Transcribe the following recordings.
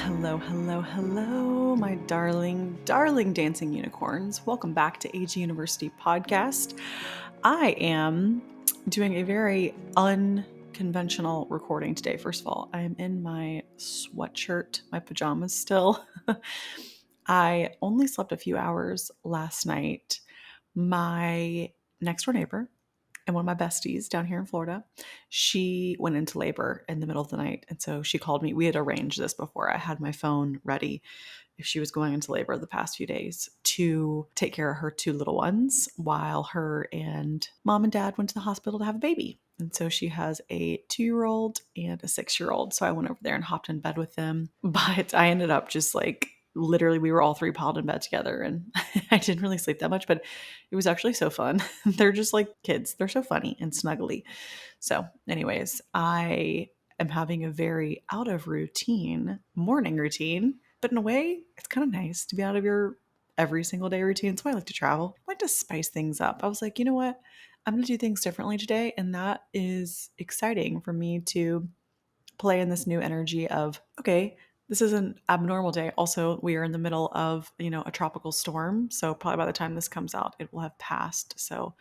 Hello, hello, hello, my darling, darling dancing unicorns. Welcome back to AG University Podcast. I am doing a very unconventional recording today. First of all, I am in my sweatshirt, my pajamas still. I only slept a few hours last night. My next door neighbor and one of my besties down here in Florida, she went into labor in the middle of the night. And so she called me. We had arranged this before. I had my phone ready if she was going into labor the past few days to take care of her two little ones while her and mom and dad went to the hospital to have a baby. And so she has a 2-year-old and a 6-year-old. So I went over there and hopped in bed with them. But I ended up just like literally, we were all three piled in bed together. And I didn't really sleep that much, but it was actually so fun. They're just like kids, they're so funny and snuggly. So, anyways, I am having a very out of routine morning routine, but in a way, it's kind of nice to be out of your every single day routine. So I like to travel. I like to spice things up. I was like, you know what? I'm going to do things differently today. And that is exciting for me to play in this new energy of, okay, this is an abnormal day. Also, we are in the middle of, a tropical storm. So probably by the time this comes out, it will have passed. So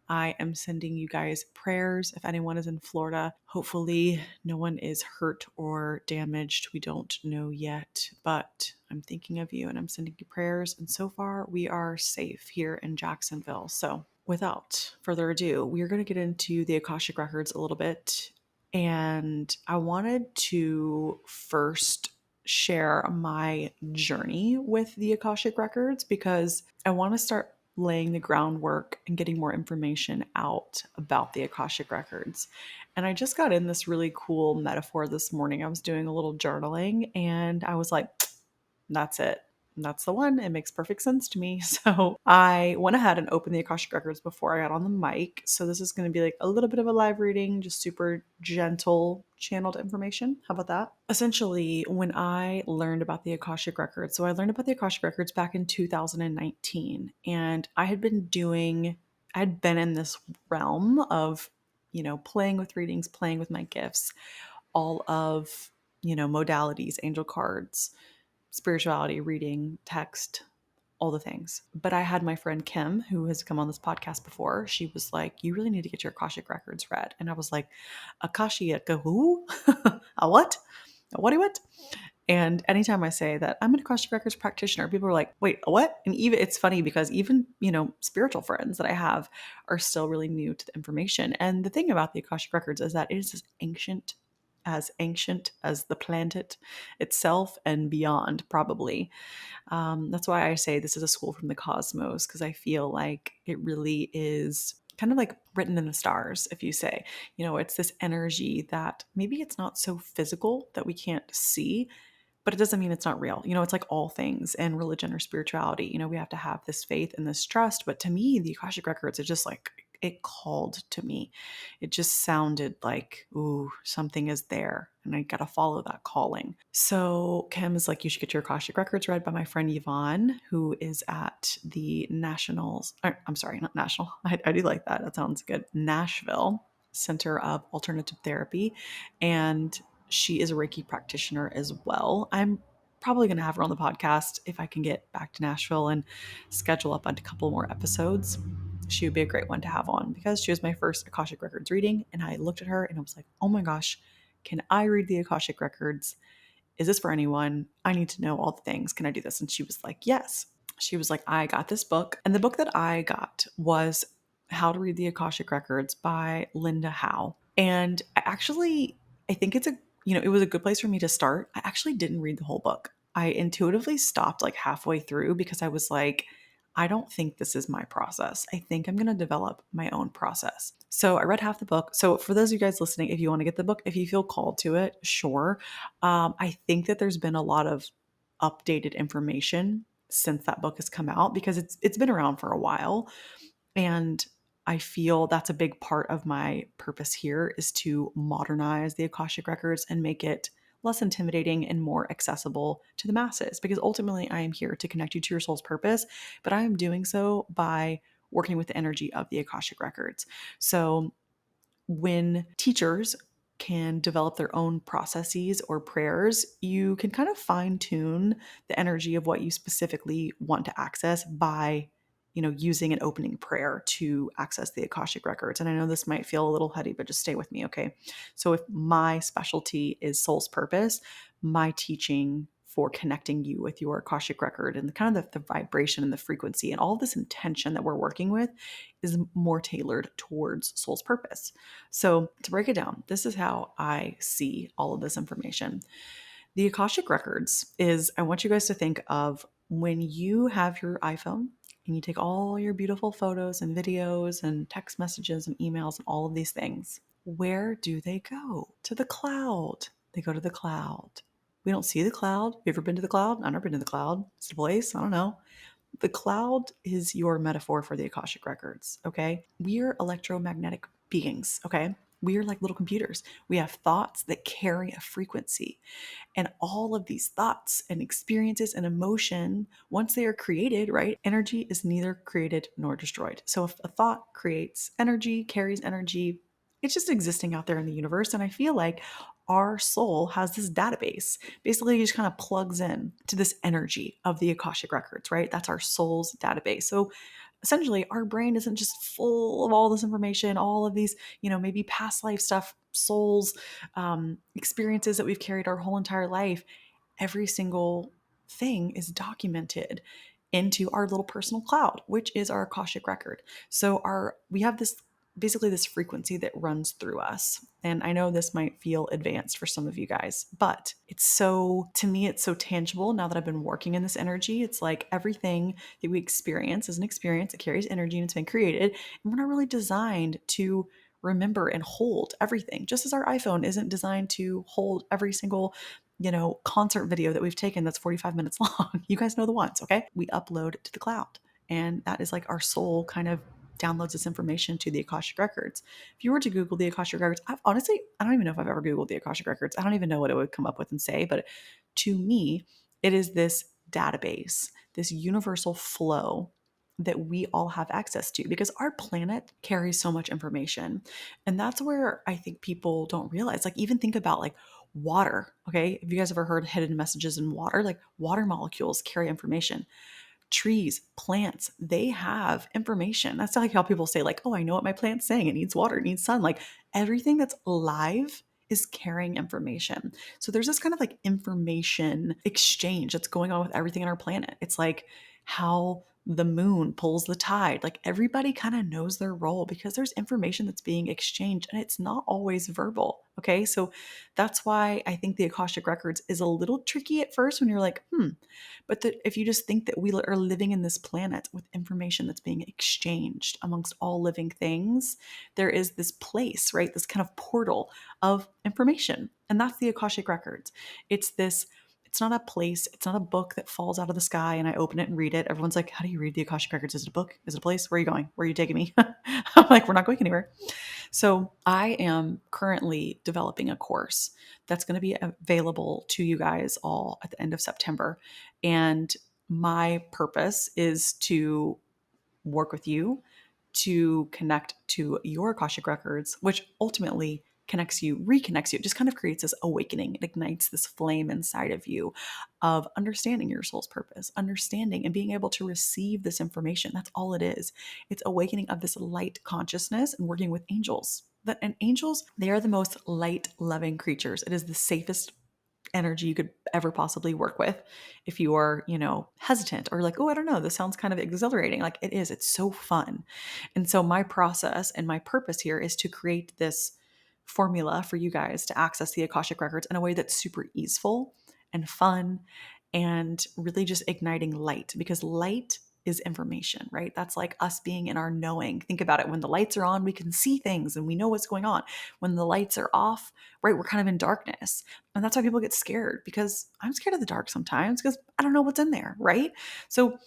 I am sending you guys prayers. If anyone is in Florida, hopefully no one is hurt or damaged. We don't know yet, but I'm thinking of you and I'm sending you prayers. And so far, we are safe here in Jacksonville. So without further ado, we are going to get into the Akashic Records a little bit. And I wanted to first share my journey with the Akashic Records because I want to start laying the groundwork and getting more information out about the Akashic Records. And I just got in this really cool metaphor this morning. I was doing a little journaling and I was like, that's it. That's the one. It makes perfect sense to me. So I went ahead and opened the Akashic Records before I got on the mic. So this is going to be like a little bit of a live reading, just super gentle channeled information. How about that? Essentially, when I learned about the Akashic Records, so I learned about the Akashic Records back in 2019, and I had been in this realm of, playing with readings, playing with my gifts, all of, modalities, angel cards, spirituality, reading, text, all the things. But I had my friend Kim, who has come on this podcast before. She was like, "You really need to get your Akashic Records read." And I was like, "Akashic, who? A what? A what? And anytime I say that I'm an Akashic Records practitioner, people are like, "Wait, a what?" And even it's funny because even, spiritual friends that I have are still really new to the information. And the thing about the Akashic Records is that it is as ancient as the planet itself and beyond, probably. That's why I say this is a school from the cosmos, because I feel like it really is kind of like written in the stars, if you say. It's this energy that maybe it's not so physical that we can't see, but it doesn't mean it's not real. It's like all things in religion or spirituality. We have to have this faith and this trust. But to me, the Akashic Records, it just like, it called to me. It just sounded like, ooh, something is there. And I got to follow that calling. So Kim is like, you should get your Akashic Records read by my friend Yvonne, who is at the Nationals. I'm sorry, not National. I do like that. That sounds good. Nashville Center of Alternative Therapy. And she is a Reiki practitioner as well. I'm probably going to have her on the podcast if I can get back to Nashville and schedule up a couple more episodes. She would be a great one to have on because she was my first Akashic Records reading. And I looked at her and I was like, oh my gosh, can I read the Akashic Records? Is this for anyone? I need to know all the things. Can I do this? And she was like, yes. She was like, I got this book. And the book that I got was How to Read the Akashic Records by Linda Howe. And I think it was a good place for me to start. I actually didn't read the whole book. I intuitively stopped like halfway through because I was like, I don't think this is my process. I think I'm going to develop my own process. So I read half the book. So for those of you guys listening, if you want to get the book, if you feel called to it, sure. I think that there's been a lot of updated information since that book has come out because it's been around for a while. And I feel that's a big part of my purpose here is to modernize the Akashic Records and make it less intimidating and more accessible to the masses. Because ultimately, I am here to connect you to your soul's purpose, but I am doing so by working with the energy of the Akashic Records. So when teachers can develop their own processes or prayers, you can kind of fine tune the energy of what you specifically want to access by, using an opening prayer to access the Akashic records. And I know this might feel a little heady, but just stay with me, okay? So if my specialty is soul's purpose, my teaching for connecting you with your Akashic record and the kind of the vibration and the frequency and all this intention that we're working with is more tailored towards soul's purpose. So, to break it down, this is how I see all of this information. The Akashic Records is, I want you guys to think of when you have your iPhone and you take all your beautiful photos and videos and text messages and emails and all of these things. Where do they go? To the cloud. They go to the cloud. We don't see the cloud. Have you ever been to the cloud? I've never been to the cloud. Is it a place? I don't know. The cloud is your metaphor for the Akashic records, okay? We're electromagnetic beings, okay? We are like little computers. We have thoughts that carry a frequency. And all of these thoughts and experiences and emotion, once they are created, right? Energy is neither created nor destroyed. So if a thought creates energy, carries energy, it's just existing out there in the universe. And I feel like our soul has this database. Basically, it just kind of plugs in to this energy of the Akashic records, right? That's our soul's database. So essentially, our brain isn't just full of all this information, all of these, maybe past life stuff, souls, experiences that we've carried our whole entire life. Every single thing is documented into our little personal cloud, which is our Akashic record. So we have this basically this frequency that runs through us. And I know this might feel advanced for some of you guys, but to me, it's so tangible now that I've been working in this energy. It's like everything that we experience is an experience that carries energy and it's been created. And we're not really designed to remember and hold everything, just as our iPhone isn't designed to hold every single concert video that we've taken that's 45 minutes long. You guys know the ones, okay? We upload to the cloud. And that is like our soul kind of downloads this information to the Akashic Records. If you were to Google the Akashic Records, I don't even know if I've ever Googled the Akashic Records. I don't even know what it would come up with and say, but to me, it is this database, this universal flow that we all have access to because our planet carries so much information. And that's where I think people don't realize, like, even think about like water. Okay. Have you guys ever heard hidden messages in water? Like, water molecules carry information. Trees, plants, they have information. That's like how people say, like, oh, I know what my plant's saying. It needs water, it needs sun. Like, everything that's alive is carrying information. So there's this kind of like information exchange that's going on with everything on our planet. It's like how the moon pulls the tide. Like, everybody kind of knows their role because there's information that's being exchanged and it's not always verbal. Okay. So that's why I think the Akashic Records is a little tricky at first when you're like, but that if you just think that we are living in this planet with information that's being exchanged amongst all living things, there is this place, right? This kind of portal of information. And that's the Akashic Records. It's not a place, it's not a book that falls out of the sky and I open it and read it. Everyone's like, how do you read the Akashic Records? Is it a book? Is it a place? Where are you going? Where are you taking me? I'm like, we're not going anywhere. So I am currently developing a course that's going to be available to you guys all at the end of September. And my purpose is to work with you to connect to your Akashic records, which ultimately reconnects you. It just kind of creates this awakening. It ignites this flame inside of you of understanding your soul's purpose, understanding and being able to receive this information. That's all it is. It's awakening of this light consciousness and working with angels. And angels, they are the most light loving creatures. It is the safest energy you could ever possibly work with. If you are, hesitant or like, oh, I don't know, this sounds kind of exhilarating. Like, it is, it's so fun. And so my process and my purpose here is to create this formula for you guys to access the Akashic records in a way that's super easeful and fun and really just igniting light, because light is information, right? That's like us being in our knowing. Think about it. When the lights are on, we can see things and we know what's going on. When the lights are off, right, we're kind of in darkness. And that's why people get scared, because I'm scared of the dark sometimes because I don't know what's in there, right? So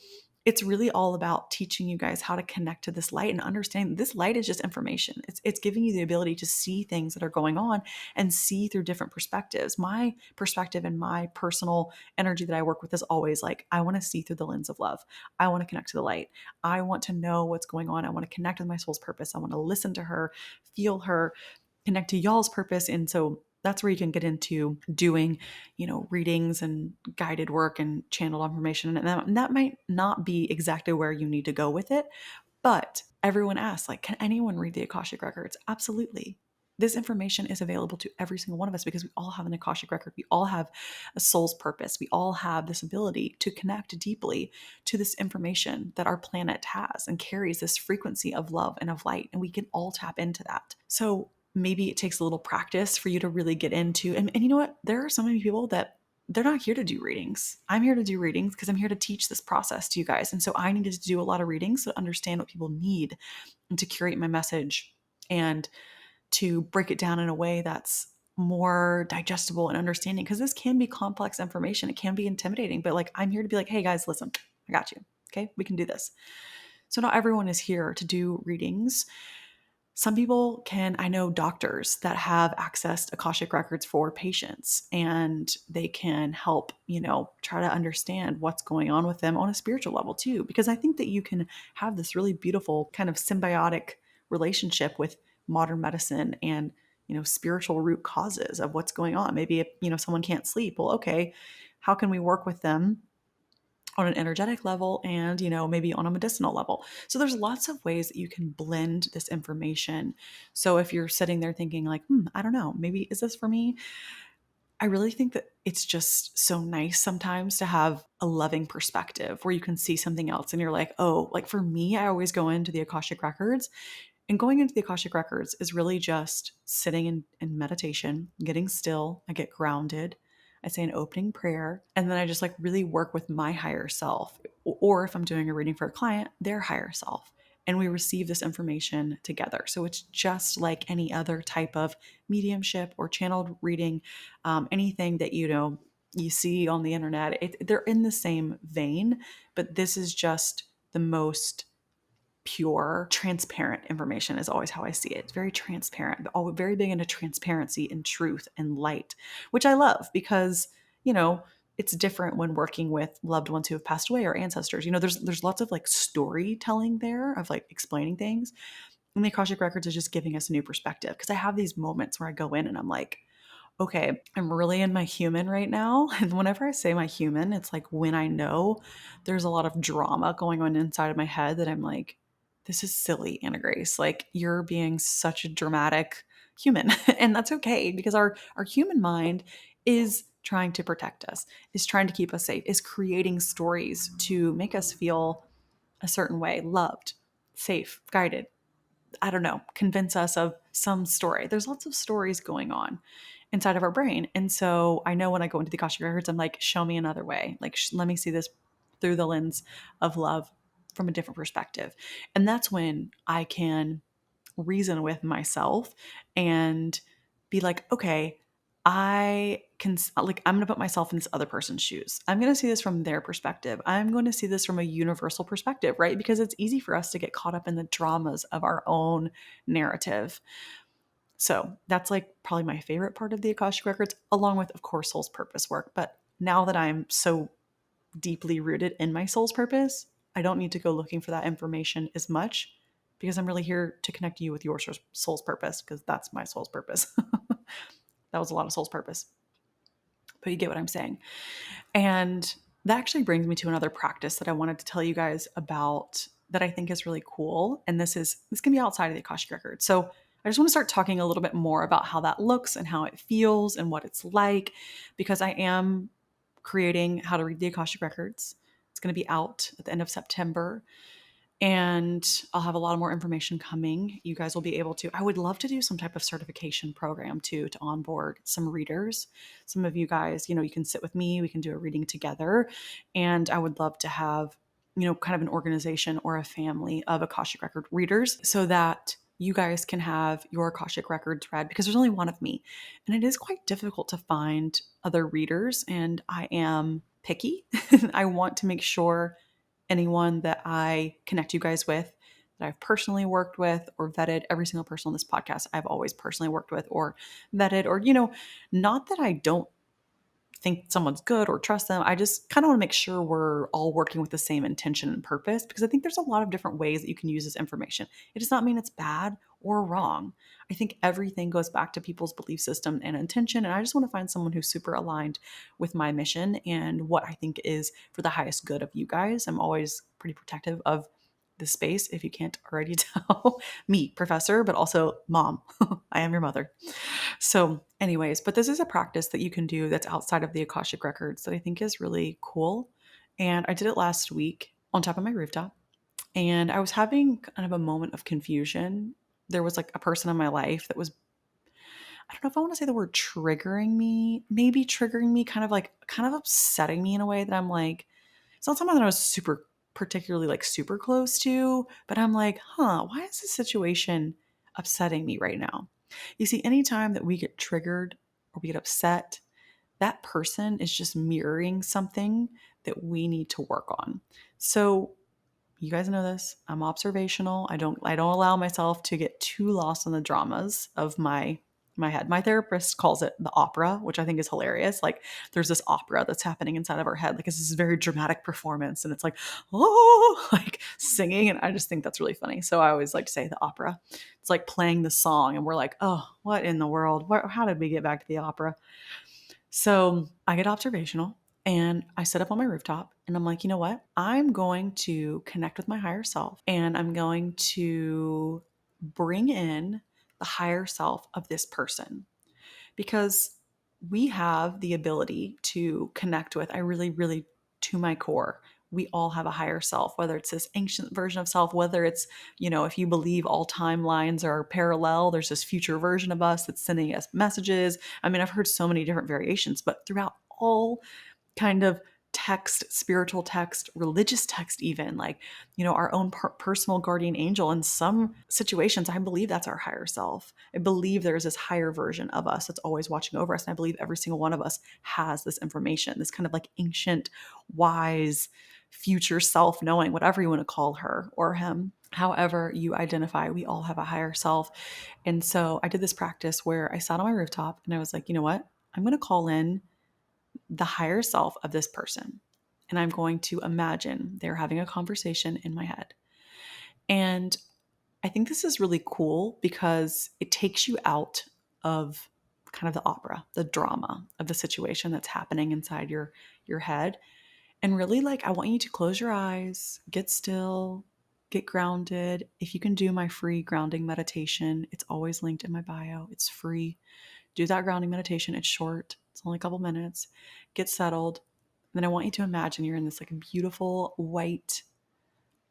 it's really all about teaching you guys how to connect to this light and understand this light is just information. It's giving you the ability to see things that are going on and see through different perspectives. My perspective and my personal energy that I work with is always like, I want to see through the lens of love. I want to connect to the light. I want to know what's going on. I want to connect with my soul's purpose. I want to listen to her, feel her, connect to y'all's purpose. And so that's where you can get into doing, readings and guided work and channeled information. And that might not be exactly where you need to go with it. But everyone asks, like, can anyone read the Akashic Records? Absolutely. This information is available to every single one of us because we all have an Akashic Record. We all have a soul's purpose. We all have this ability to connect deeply to this information that our planet has and carries this frequency of love and of light. And we can all tap into that. So maybe it takes a little practice for you to really get into. And you know what? There are so many people that they're not here to do readings. I'm here to do readings because I'm here to teach this process to you guys. And so I needed to do a lot of readings to understand what people need and to curate my message and to break it down in a way that's more digestible and understanding, because this can be complex information. It can be intimidating, but like, I'm here to be like, hey guys, listen, I got you. Okay, we can do this. So not everyone is here to do readings. Some people can, I know doctors that have accessed Akashic Records for patients, and they can help, try to understand what's going on with them on a spiritual level too. Because I think that you can have this really beautiful kind of symbiotic relationship with modern medicine and, spiritual root causes of what's going on. Maybe if, someone can't sleep, well, okay, how can we work with them on an energetic level and, maybe on a medicinal level? So there's lots of ways that you can blend this information. So if you're sitting there thinking like, I don't know, maybe is this for me? I really think that it's just so nice sometimes to have a loving perspective where you can see something else and you're like, oh, like for me, I always go into the Akashic Records, and going into the Akashic Records is really just sitting in meditation, getting still. I get grounded. I say an opening prayer, and then I just like really work with my higher self. Or if I'm doing a reading for a client, their higher self. And we receive this information together. So it's just like any other type of mediumship or channeled reading, anything that you see on the internet. They're in the same vein, but this is just the most pure, transparent information is always how I see it. It's very transparent, but very big into transparency and truth and light, which I love because, it's different when working with loved ones who have passed away or ancestors. There's lots of like storytelling there of like explaining things. And the Akashic Records is just giving us a new perspective, because I have these moments where I go in and I'm like, okay, I'm really in my human right now. And whenever I say my human, it's like when I know there's a lot of drama going on inside of my head that I'm like, this is silly, Anna Grace. Like, you're being such a dramatic human. And that's okay, because our human mind is trying to protect us, is trying to keep us safe, is creating stories to make us feel a certain way, loved, safe, guided. I don't know, convince us of some story. There's lots of stories going on inside of our brain. And so I know when I go into the Akashic Records, I'm like, show me another way. Like, let me see this through the lens of love from a different perspective. And that's when I can reason with myself and be like, okay, I can, like, I'm going to put myself in this other person's shoes. I'm going to see this from their perspective. I'm going to see this from a universal perspective, right? Because it's easy for us to get caught up in the dramas of our own narrative. So that's like probably my favorite part of the Akashic Records, along with, of course, soul's purpose work. But now that I'm so deeply rooted in my soul's purpose, I don't need to go looking for that information as much, because I'm really here to connect you with your soul's purpose, because that's my soul's purpose. That was a lot of soul's purpose, but you get what I'm saying. And that actually brings me to another practice that I wanted to tell you guys about that I think is really cool. And this can be outside of the Akashic Record. So I just want to start talking a little bit more about how that looks and how it feels and what it's like, because I am creating How to Read the Akashic Records. It's going to be out at the end of September, and I'll have a lot more information coming. You guys will be able to, I would love to do some type of certification program too, to onboard some readers. Some of you guys, you can sit with me, we can do a reading together. And I would love to have, kind of an organization or a family of Akashic Record readers, so that you guys can have your Akashic Records read, because there's only one of me. And it is quite difficult to find other readers. And I am picky. I want to make sure anyone that I connect you guys with, that I've personally worked with or vetted. Every single person on this podcast I've always personally worked with or vetted, or, not that I don't think someone's good or trust them. I just kind of want to make sure we're all working with the same intention and purpose, because I think there's a lot of different ways that you can use this information. It does not mean it's bad or wrong. I think everything goes back to people's belief system and intention. And I just want to find someone who's super aligned with my mission and what I think is for the highest good of you guys. I'm always pretty protective of the space, if you can't already tell. Me, professor, but also mom. I am your mother. So, anyways, but this is a practice that you can do that's outside of the Akashic Records that I think is really cool. And I did it last week on top of my rooftop. And I was having kind of a moment of confusion. There was like a person in my life that was, I don't know if I want to say the word triggering me, maybe triggering me, kind of upsetting me in a way that I'm like, it's not someone that I was super particularly like super close to, but I'm like, why is this situation upsetting me right now? You see, anytime that we get triggered or we get upset, that person is just mirroring something that we need to work on. So you guys know this. I'm observational. I don't allow myself to get too lost in the dramas of my head. My therapist calls it the opera, which I think is hilarious. Like there's this opera that's happening inside of our head. Like it's this very dramatic performance and it's like, oh, like singing. And I just think that's really funny. So I always like to say the opera. It's like playing the song and we're like, oh, what in the world? How did we get back to the opera? So I get observational and I sit up on my rooftop and I'm like, you know what? I'm going to connect with my higher self and I'm going to bring in the higher self of this person, because we have the ability to connect with, I really, really, to my core, we all have a higher self, whether it's this ancient version of self, whether it's, if you believe all timelines are parallel, there's this future version of us that's sending us messages. I mean, I've heard so many different variations, but throughout all kind of text, spiritual text, religious text, even like, our own personal guardian angel. In some situations, I believe that's our higher self. I believe there's this higher version of us that's always watching over us. And I believe every single one of us has this information, this kind of like ancient, wise, future self knowing, whatever you want to call her or him. However you identify, we all have a higher self. And so I did this practice where I sat on my rooftop and I was like, you know what? I'm going to call in the higher self of this person. And I'm going to imagine they're having a conversation in my head. And I think this is really cool because it takes you out of kind of the opera, the drama of the situation that's happening inside your head. And really, like, I want you to close your eyes, get still, get grounded. If you can do my free grounding meditation, it's always linked in my bio. It's free. Do that grounding meditation. It's short. It's only a couple minutes. Get settled. And then I want you to imagine you're in this like beautiful, white,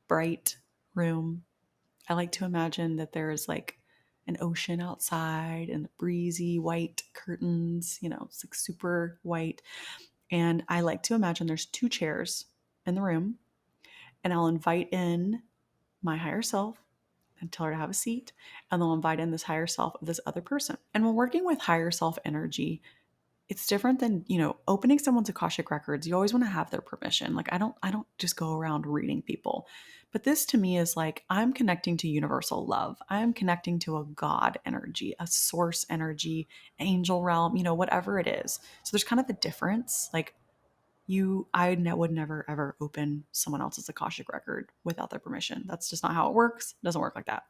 bright room. I like to imagine that there is like an ocean outside and the breezy white curtains, it's like super white. And I like to imagine there's two chairs in the room, and I'll invite in my higher self and tell her to have a seat, and they'll invite in this higher self of this other person. And when working with higher self energy, it's different than, opening someone's Akashic Records. You always want to have their permission. Like I don't just go around reading people. But this to me is like I'm connecting to universal love. I'm connecting to a God energy, a source energy, angel realm, whatever it is. So there's kind of a difference. Like would never ever open someone else's Akashic record without their permission. That's just not how it works. It doesn't work like that.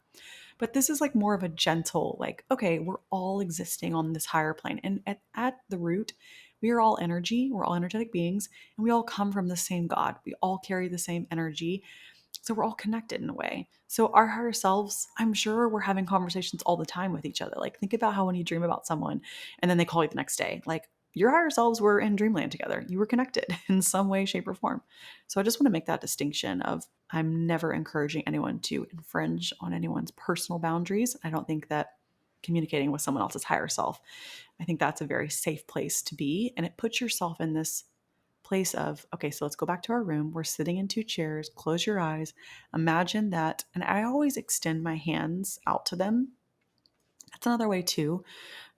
But this is like more of a gentle, like, okay, we're all existing on this higher plane. And at the root, we are all energy. We're all energetic beings, and we all come from the same God. We all carry the same energy. So we're all connected in a way. So our higher selves, I'm sure we're having conversations all the time with each other. Like think about how when you dream about someone and then they call you the next day, like your higher selves were in dreamland together. You were connected in some way, shape, or form. So I just want to make that distinction of I'm never encouraging anyone to infringe on anyone's personal boundaries. I don't think that communicating with someone else's higher self, I think that's a very safe place to be. And it puts yourself in this place of, okay, so let's go back to our room. We're sitting in two chairs. Close your eyes. Imagine that. And I always extend my hands out to them. That's another way too,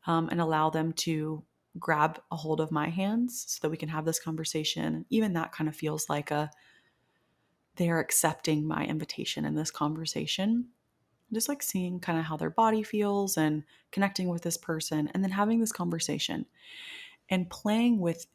and allow them to grab a hold of my hands so that we can have this conversation. Even that kind of feels like they're accepting my invitation in this conversation. Just like seeing kind of how their body feels and connecting with this person and then having this conversation. and play with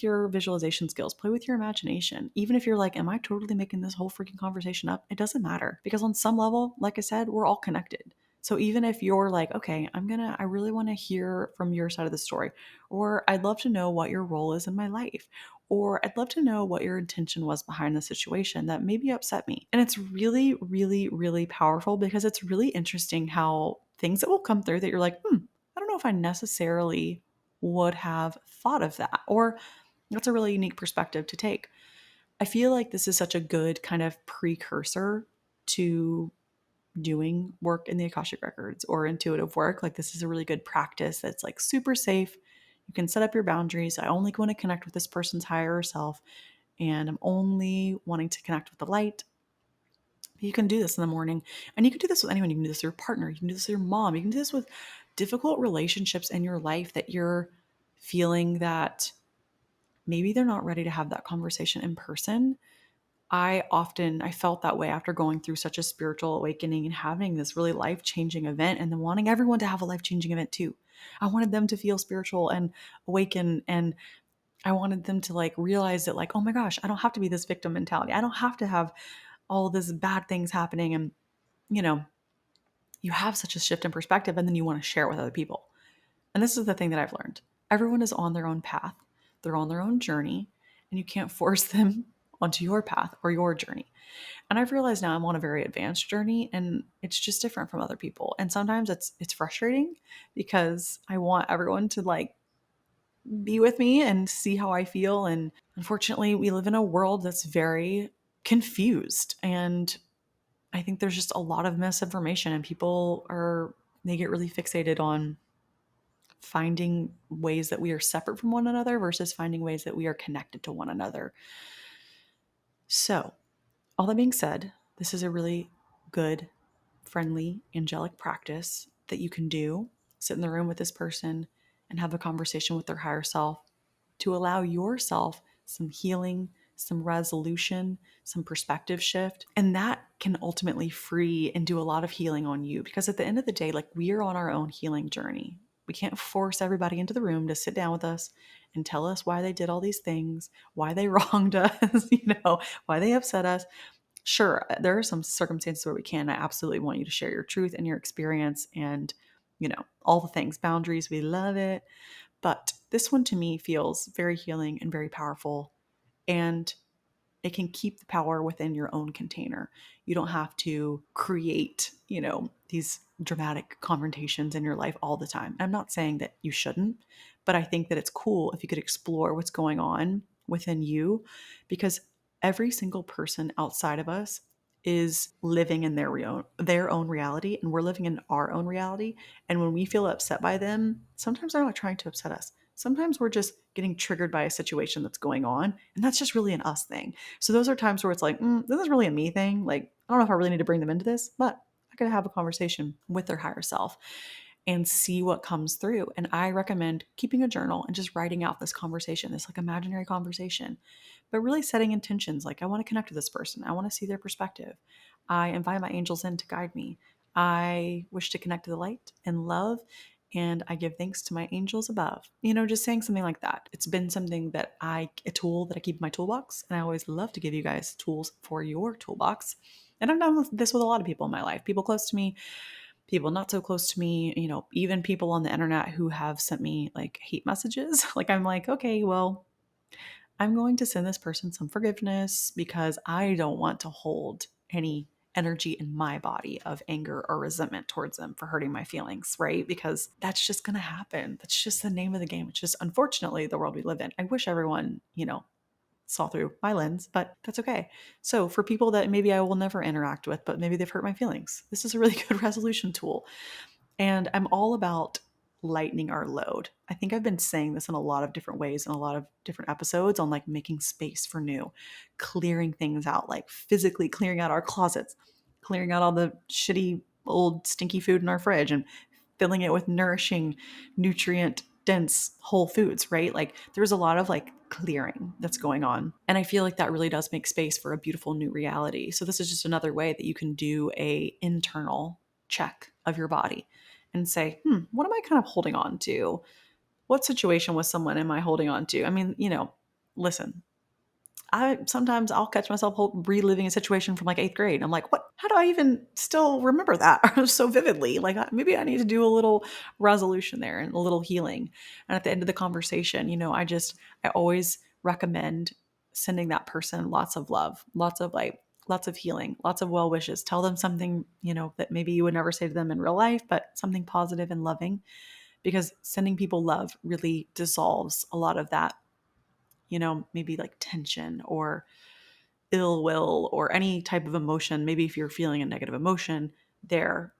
your visualization skills, play with your imagination. Even if you're like, am I totally making this whole freaking conversation up? It doesn't matter, because on some level, like I said, we're all connected. So even if you're like, okay, I really want to hear from your side of the story, or I'd love to know what your role is in my life, or I'd love to know what your intention was behind the situation that maybe upset me. And it's really, really, really powerful, because it's really interesting how things that will come through that you're like, I don't know if I necessarily would have thought of that, or that's a really unique perspective to take. I feel like this is such a good kind of precursor to doing work in the Akashic Records or intuitive work. Like, this is a really good practice that's like super safe. You can set up your boundaries. I only want to connect with this person's higher self, and I'm only wanting to connect with the light. You can do this in the morning, and you can do this with anyone. You can do this with your partner. You can do this with your mom. You can do this with difficult relationships in your life that you're feeling that maybe they're not ready to have that conversation in person. I felt that way after going through such a spiritual awakening and having this really life-changing event, and then wanting everyone to have a life-changing event too. I wanted them to feel spiritual and awaken, and I wanted them to like realize that, like, oh my gosh, I don't have to be this victim mentality. I don't have to have all this bad things happening. And you know, you have such a shift in perspective, and then you want to share it with other people. And this is the thing that I've learned. Everyone is on their own path. They're on their own journey, and you can't force them onto your path or your journey. And I've realized now I'm on a very advanced journey, and it's just different from other people. And sometimes it's frustrating, because I want everyone to like be with me and see how I feel. And unfortunately, we live in a world that's very confused, and I think there's just a lot of misinformation, and they get really fixated on finding ways that we are separate from one another versus finding ways that we are connected to one another. So, all that being said, this is a really good, friendly, angelic practice that you can do. Sit in the room with this person and have a conversation with their higher self to allow yourself some healing, some resolution, some perspective shift. And that can ultimately free and do a lot of healing on you, because at the end of the day, like, we are on our own healing journey. We can't force everybody into the room to sit down with us and tell us why they did all these things, why they wronged us, why they upset us. Sure, there are some circumstances where we can. I absolutely want you to share your truth and your experience, and, all the things, boundaries, we love it. But this one to me feels very healing and very powerful. And it can keep the power within your own container. You don't have to create, these dramatic confrontations in your life all the time. I'm not saying that you shouldn't, but I think that it's cool if you could explore what's going on within you, because every single person outside of us is living in their own reality, and we're living in our own reality. And when we feel upset by them, sometimes they're not trying to upset us. Sometimes we're just getting triggered by a situation that's going on, and that's just really an us thing. So those are times where it's like, this is really a me thing. Like, I don't know if I really need to bring them into this, but I gotta have a conversation with their higher self and see what comes through. And I recommend keeping a journal and just writing out this conversation, this like imaginary conversation, but really setting intentions. Like, I want to connect with this person. I want to see their perspective. I invite my angels in to guide me. I wish to connect to the light and love, and I give thanks to my angels above. Just saying something like that. It's been something that a tool that I keep in my toolbox, and I always love to give you guys tools for your toolbox. And I've done this with a lot of people in my life, people close to me, people not so close to me, even people on the internet who have sent me like hate messages. Like, I'm like, okay, well, I'm going to send this person some forgiveness, because I don't want to hold any energy in my body of anger or resentment towards them for hurting my feelings, right? Because that's just going to happen. That's just the name of the game. It's just, unfortunately, the world we live in. I wish everyone, saw through my lens, but that's okay. So for people that maybe I will never interact with, but maybe they've hurt my feelings, this is a really good resolution tool. And I'm all about lightening our load. I think I've been saying this in a lot of different ways in a lot of different episodes on like making space for new, clearing things out, like physically clearing out our closets, clearing out all the shitty old stinky food in our fridge and filling it with nourishing, nutrient dense whole foods, right? Like, there's a lot of like clearing that's going on. And I feel like that really does make space for a beautiful new reality. So this is just another way that you can do a internal check of your body and say, what am I kind of holding on to? what situation with someone am I holding on to? I mean, listen, I'll catch myself reliving a situation from like eighth grade. I'm like, what? How do I even still remember that so vividly? Like, maybe I need to do a little resolution there and a little healing. And at the end of the conversation, I always recommend sending that person lots of love, lots of light, lots of healing, lots of well wishes. Tell them something, that maybe you would never say to them in real life, but something positive and loving, because sending people love really dissolves a lot of that, maybe like tension or ill will or any type of emotion. Maybe if you're feeling a negative emotion, there,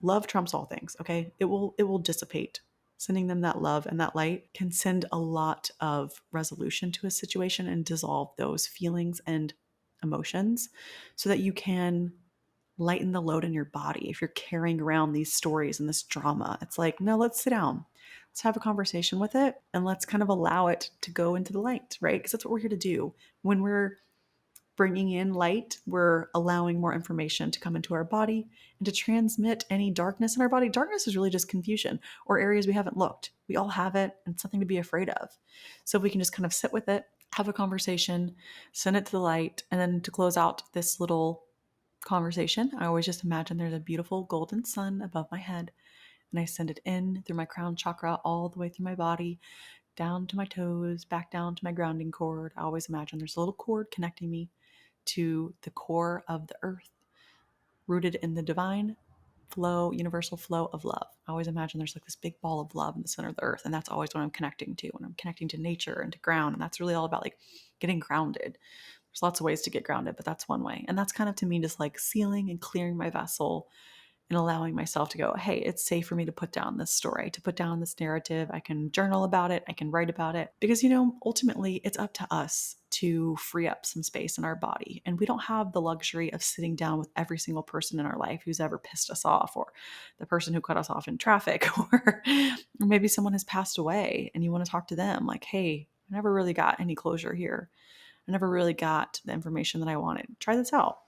love trumps all things. Okay. It will dissipate. Sending them that love and that light can send a lot of resolution to a situation and dissolve those feelings and emotions so that you can lighten the load in your body. If you're carrying around these stories and this drama, it's like, no, let's sit down. Let's have a conversation with it and let's kind of allow it to go into the light, right? Because that's what we're here to do. When we're bringing in light, we're allowing more information to come into our body and to transmit any darkness in our body. Darkness is really just confusion or areas we haven't looked. We all have it, and it's something to be afraid of. So if we can just kind of sit with it, have a conversation, send it to the light, and then to close out this little conversation, I always just imagine there's a beautiful golden sun above my head, and I send it in through my crown chakra all the way through my body, down to my toes, back down to my grounding cord. I always imagine there's a little cord connecting me to the core of the earth, rooted in the divine flow, universal flow of love. I always imagine there's like this big ball of love in the center of the earth. And that's always what I'm connecting to when I'm connecting to nature and to ground. And that's really all about like getting grounded. There's lots of ways to get grounded, but that's one way. And that's kind of to me just like sealing and clearing my vessel and allowing myself to go, hey, it's safe for me to put down this story, to put down this narrative. I can journal about it. I can write about it because, ultimately it's up to us to free up some space in our body. And we don't have the luxury of sitting down with every single person in our life who's ever pissed us off, or the person who cut us off in traffic, or maybe someone has passed away and you want to talk to them like, hey, I never really got any closure here. I never really got the information that I wanted. Try this out.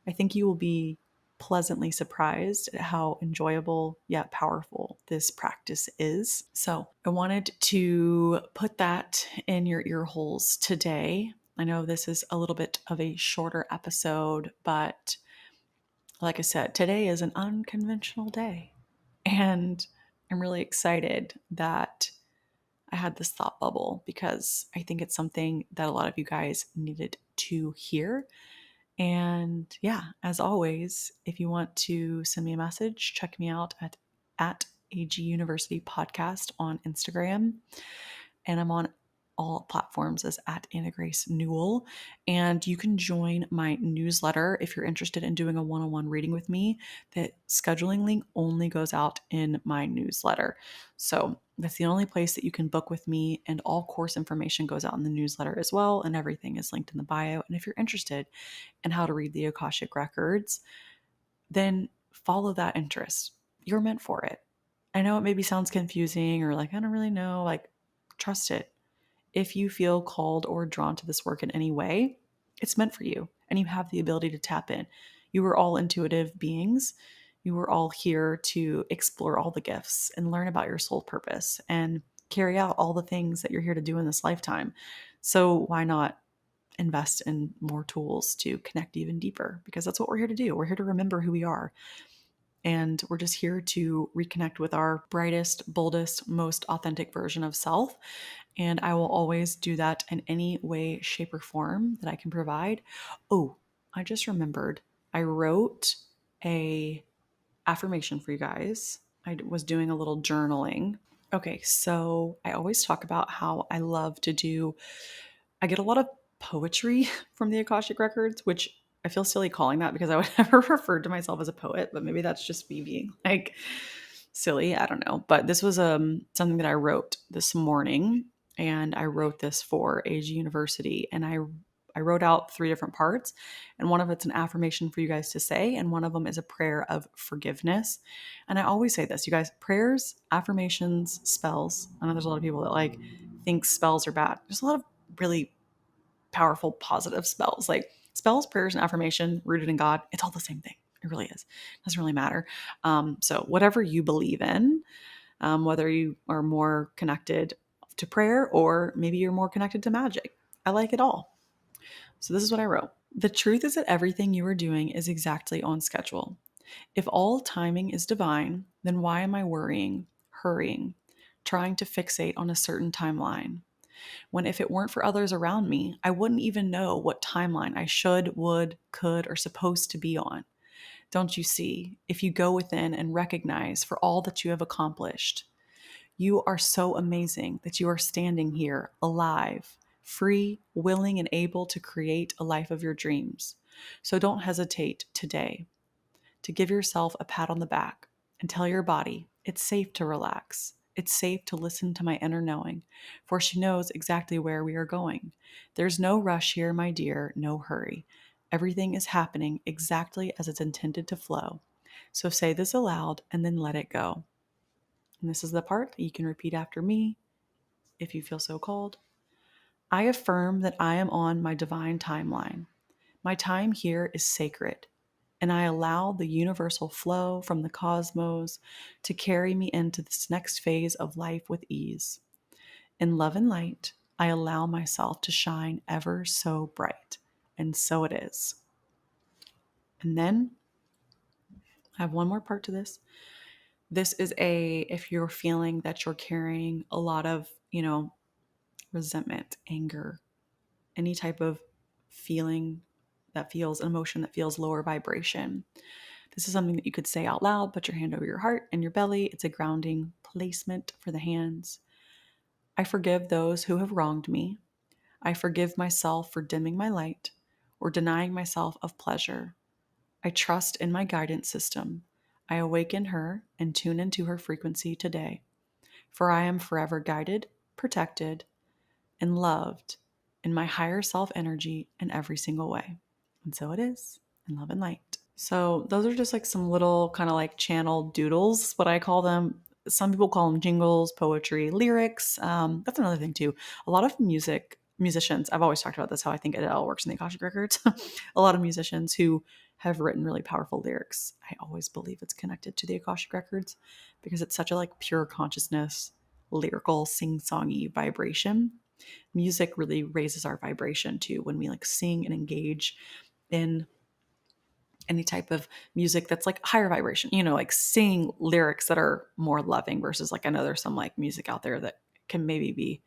I think you will be pleasantly surprised at how enjoyable yet powerful this practice is. So I wanted to put that in your ear holes today. I know this is a little bit of a shorter episode, but like I said, today is an unconventional day. And I'm really excited that I had this thought bubble because I think it's something that a lot of you guys needed to hear. And yeah, as always, if you want to send me a message, check me out at AG University Podcast on Instagram. And I'm on all platforms as at Anna Grace Newell. And you can join my newsletter if you're interested in doing a one-on-one reading with me. The scheduling link only goes out in my newsletter. So that's the only place that you can book with me, and all course information goes out in the newsletter as well, and everything is linked in the bio. And if you're interested in how to read the Akashic Records, then follow that interest. You're meant for it. I know it maybe sounds confusing or like, I don't really know, like, trust it. If you feel called or drawn to this work in any way, it's meant for you, and you have the ability to tap in. You are all intuitive beings. You are all here to explore all the gifts and learn about your soul purpose and carry out all the things that you're here to do in this lifetime. So why not invest in more tools to connect even deeper? Because that's what we're here to do. We're here to remember who we are. And we're just here to reconnect with our brightest, boldest, most authentic version of self. And I will always do that in any way, shape, or form that I can provide. Oh, I just remembered. I wrote a affirmation for you guys. I was doing a little journaling. Okay, so I always talk about how I get a lot of poetry from the Akashic Records, which I feel silly calling that because I would never refer to myself as a poet, but maybe that's just me being like silly. I don't know. But this was something that I wrote this morning, and I wrote this for AG University, and I wrote out 3 different parts, and one of it's an affirmation for you guys to say, and one of them is a prayer of forgiveness. And I always say this, you guys, prayers, affirmations, spells. I know there's a lot of people that like think spells are bad. There's a lot of really powerful, positive spells. Like spells, prayers, and affirmation rooted in God, it's all the same thing. It really is. It doesn't really matter. So whatever you believe in, whether you are more connected to prayer or maybe you're more connected to magic. I like it all. So this is what I wrote. The truth is that everything you are doing is exactly on schedule. If all timing is divine, then why am I worrying, hurrying, trying to fixate on a certain timeline? When if it weren't for others around me, I wouldn't even know what timeline I should, would, could, or supposed to be on. Don't you see? If you go within and recognize for all that you have accomplished, you are so amazing that you are standing here alive, free, willing, and able to create a life of your dreams. So don't hesitate today to give yourself a pat on the back and tell your body it's safe to relax. It's safe to listen to my inner knowing, for she knows exactly where we are going. There's no rush here, my dear, no hurry. Everything is happening exactly as it's intended to flow. So say this aloud and then let it go. And this is the part that you can repeat after me if you feel so called. I affirm that I am on my divine timeline. My time here is sacred, and I allow the universal flow from the cosmos to carry me into this next phase of life with ease. In love and light, I allow myself to shine ever so bright, and so it is. And then I have one more part to this. This is if you're feeling that you're carrying a lot of, resentment, anger, any type of feeling that feels an emotion that feels lower vibration. This is something that you could say out loud. Put your hand over your heart and your belly. It's a grounding placement for the hands. I forgive those who have wronged me. I forgive myself for dimming my light or denying myself of pleasure. I trust in my guidance system. I awaken her and tune into her frequency today. For I am forever guided, protected, and loved in my higher self energy in every single way. And so it is, in love and light. So those are just like some little kind of like channel doodles, what I call them. Some people call them jingles, poetry, lyrics. That's another thing too. A lot of musicians, I've always talked about this, how I think it all works in the Akashic Records. A lot of musicians who have written really powerful lyrics, I always believe it's connected to the Akashic Records because it's such a like pure consciousness, lyrical, sing-songy vibration. Music really raises our vibration too when we like sing and engage in any type of music that's like higher vibration, like sing lyrics that are more loving versus like I know there's some like music out there that can maybe be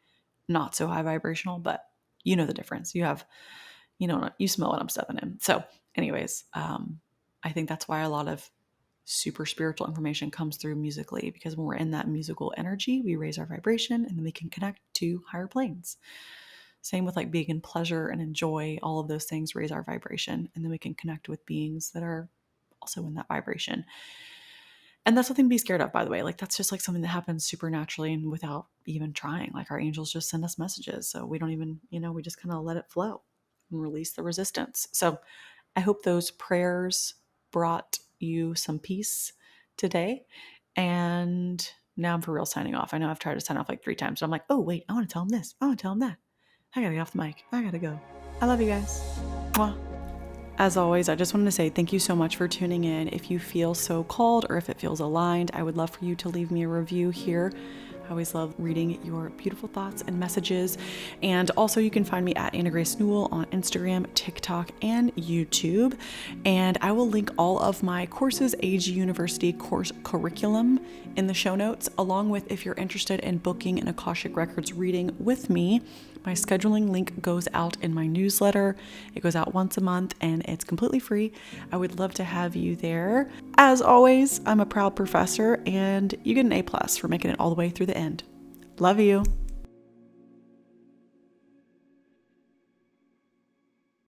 not so high vibrational, but you know the difference. You smell what I'm stepping in. So anyways, I think that's why a lot of super spiritual information comes through musically, because when we're in that musical energy, we raise our vibration and then we can connect to higher planes. Same with like being in pleasure and enjoy, all of those things raise our vibration, and then we can connect with beings that are also in that vibration. And that's nothing to be scared of, by the way. Like that's just like something that happens supernaturally and without even trying. Like our angels just send us messages. So we don't even, we just kind of let it flow and release the resistance. So I hope those prayers brought you some peace today. And now I'm for real signing off. I know I've tried to sign off like 3 times, but I'm like, oh wait, I want to tell them this. I want to tell them that. I gotta get off the mic. I gotta go. I love you guys. Mwah. As always, I just wanted to say thank you so much for tuning in. If you feel so called or if it feels aligned, I would love for you to leave me a review here. I always love reading your beautiful thoughts and messages. And also you can find me at Anna Grace Newell on Instagram, TikTok, and YouTube. And I will link all of my courses, AG University course curriculum in the show notes, along with if you're interested in booking an Akashic Records reading with me. My scheduling link goes out in my newsletter. It goes out once a month and it's completely free. I would love to have you there. As always, I'm a proud professor and you get an A+ for making it all the way through the end. Love you.